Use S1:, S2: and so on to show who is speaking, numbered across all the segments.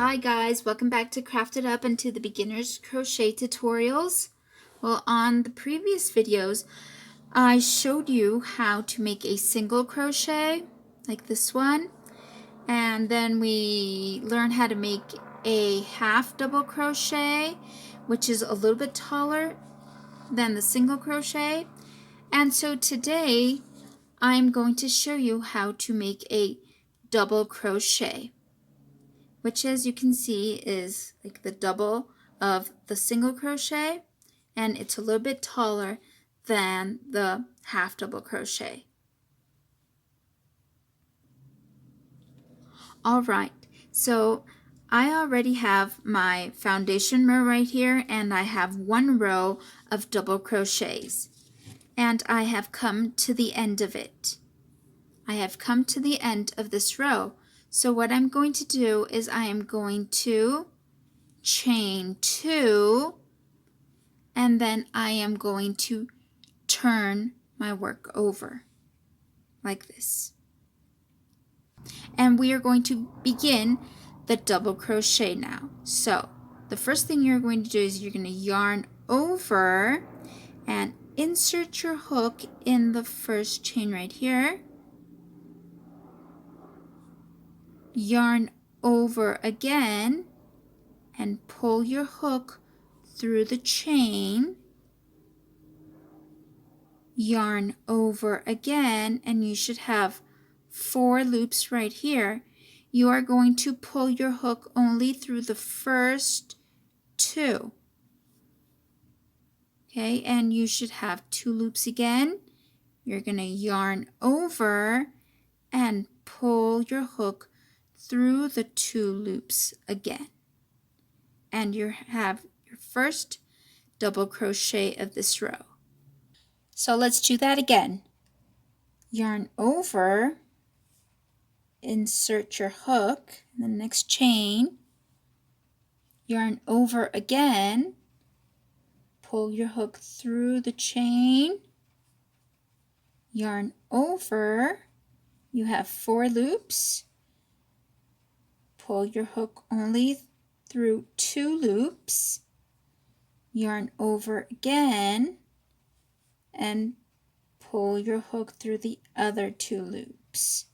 S1: Hi guys, welcome back to Craft It Up and to the beginner's crochet tutorials. Well, on the previous videos I showed you how to make a single crochet like this one, and then we learned how to make a half double crochet, which is a little bit taller than the single crochet. And so today I'm going to show you how to make a double crochet, which as you can see is like the double of the single crochet, and it's a little bit taller than the half double crochet. Alright, so I already have my foundation row right here, and I have one row of double crochets, and I have come to the end of it. I have come to the end of this row. So what I'm going to do is I am going to chain 2, and then I am going to turn my work over like this. And we are going to begin the double crochet now. So the first thing you're going to do is you're going to yarn over and insert your hook in the first chain right here. Yarn over again and pull your hook through the chain. Yarn over again, and you should have 4 loops right here. You are going to pull your hook only through the first 2. Okay, and you should have 2 loops again. You're going to yarn over and pull your hook through the 2 loops again. And you have your first double crochet of this row. So let's do that again. Yarn over, insert your hook in the next chain, yarn over again, pull your hook through the chain, yarn over, you have 4 loops, pull your hook only through 2 loops, yarn over again, and pull your hook through the other 2 loops,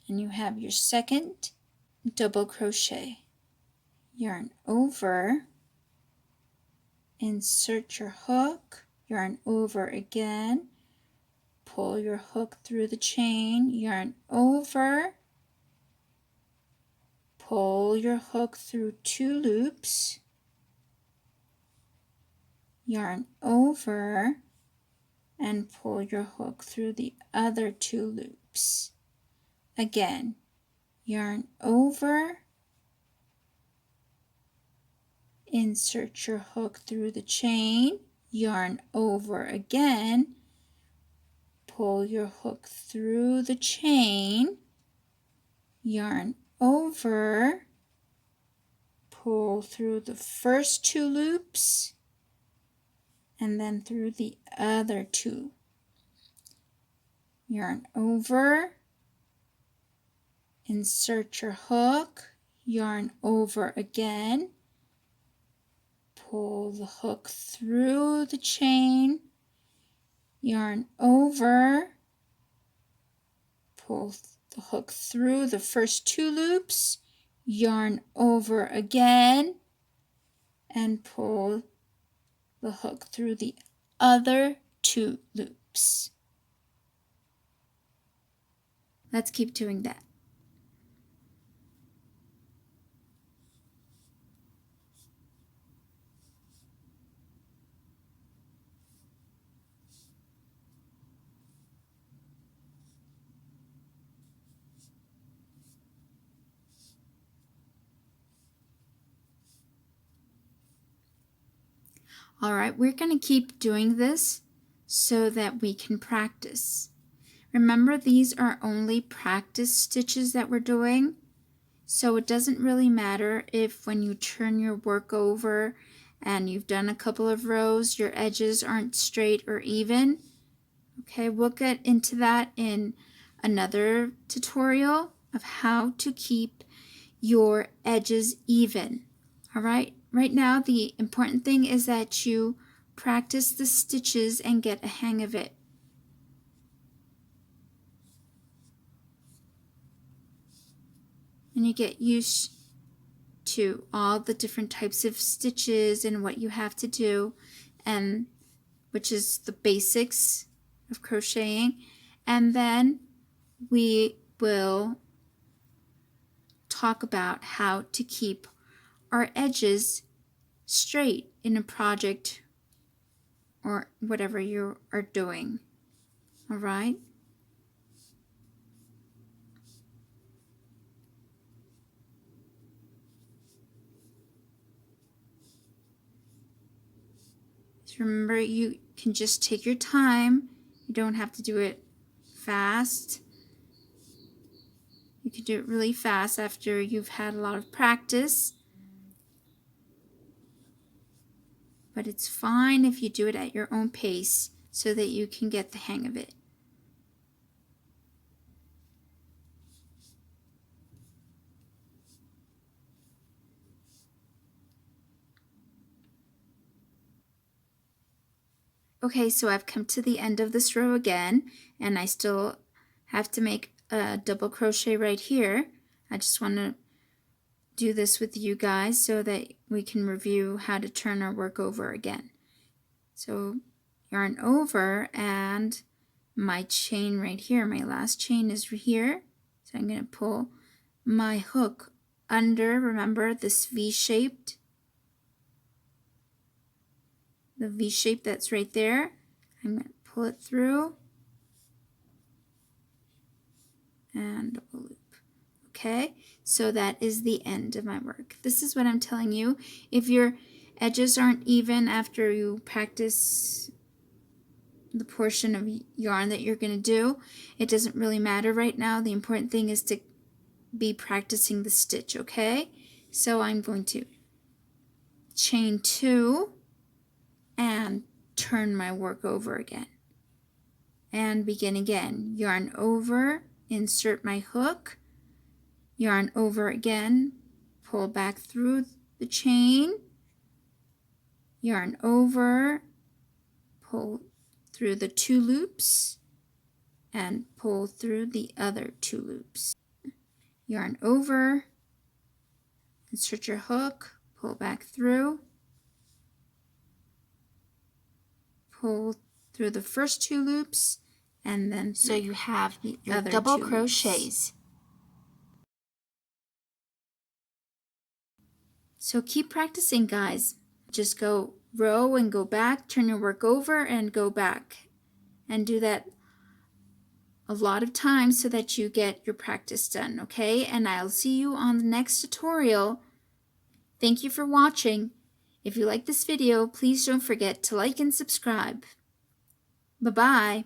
S1: and you have your second double crochet. Yarn over, insert your hook, yarn over again, pull your hook through the chain, yarn over, pull your hook through 2 loops, yarn over, and pull your hook through the other 2 loops. Again, yarn over, insert your hook through the chain, yarn over again, pull your hook through the chain, yarn over, pull through the first 2 loops, and then through the other 2. Yarn over, insert your hook, yarn over again, pull the hook through the chain, yarn over, pull the hook through the first 2 loops, yarn over again, and pull the hook through the other 2 loops. Let's keep doing that. Alright, we're going to keep doing this so that we can practice. Remember, these are only practice stitches that we're doing, so it doesn't really matter if when you turn your work over and you've done a couple of rows, your edges aren't straight or even. Okay, we'll get into that in another tutorial of how to keep your edges even. All right, right now the important thing is that you practice the stitches and get a hang of it. And you get used to all the different types of stitches and what you have to do, and which is the basics of crocheting. And then we will talk about how to keep our edges straight in a project or whatever you are doing. All right? So remember, you can just take your time. You don't have to do it fast. You can do it really fast after you've had a lot of practice. But it's fine if you do it at your own pace so that you can get the hang of it. Okay, so I've come to the end of this row again, and I still have to make a double crochet right here. I just want to do this with you guys so that we can review how to turn our work over again. So yarn over, and my chain right here, my last chain is here. So I'm going to pull my hook under, remember this V-shaped, the V shape that's right there. I'm going to pull it through and double loop. Okay, so that is the end of my work. This is what I'm telling you. If your edges aren't even after you practice the portion of yarn that you're going to do, it doesn't really matter right now. The important thing is to be practicing the stitch, okay? So I'm going to chain 2 and turn my work over again and begin again. Yarn over, insert my hook, yarn over again, pull back through the chain, yarn over, pull through the 2 loops, and pull through the other 2 loops. Yarn over, insert your hook, pull back through, pull through the first 2 loops, and then so you have your double crochets. So keep practicing, guys. Just go row and go back, turn your work over and go back, and do that a lot of times so that you get your practice done, okay? And I'll see you on the next tutorial. Thank you for watching. If you like this video, please don't forget to like and subscribe. Bye-bye.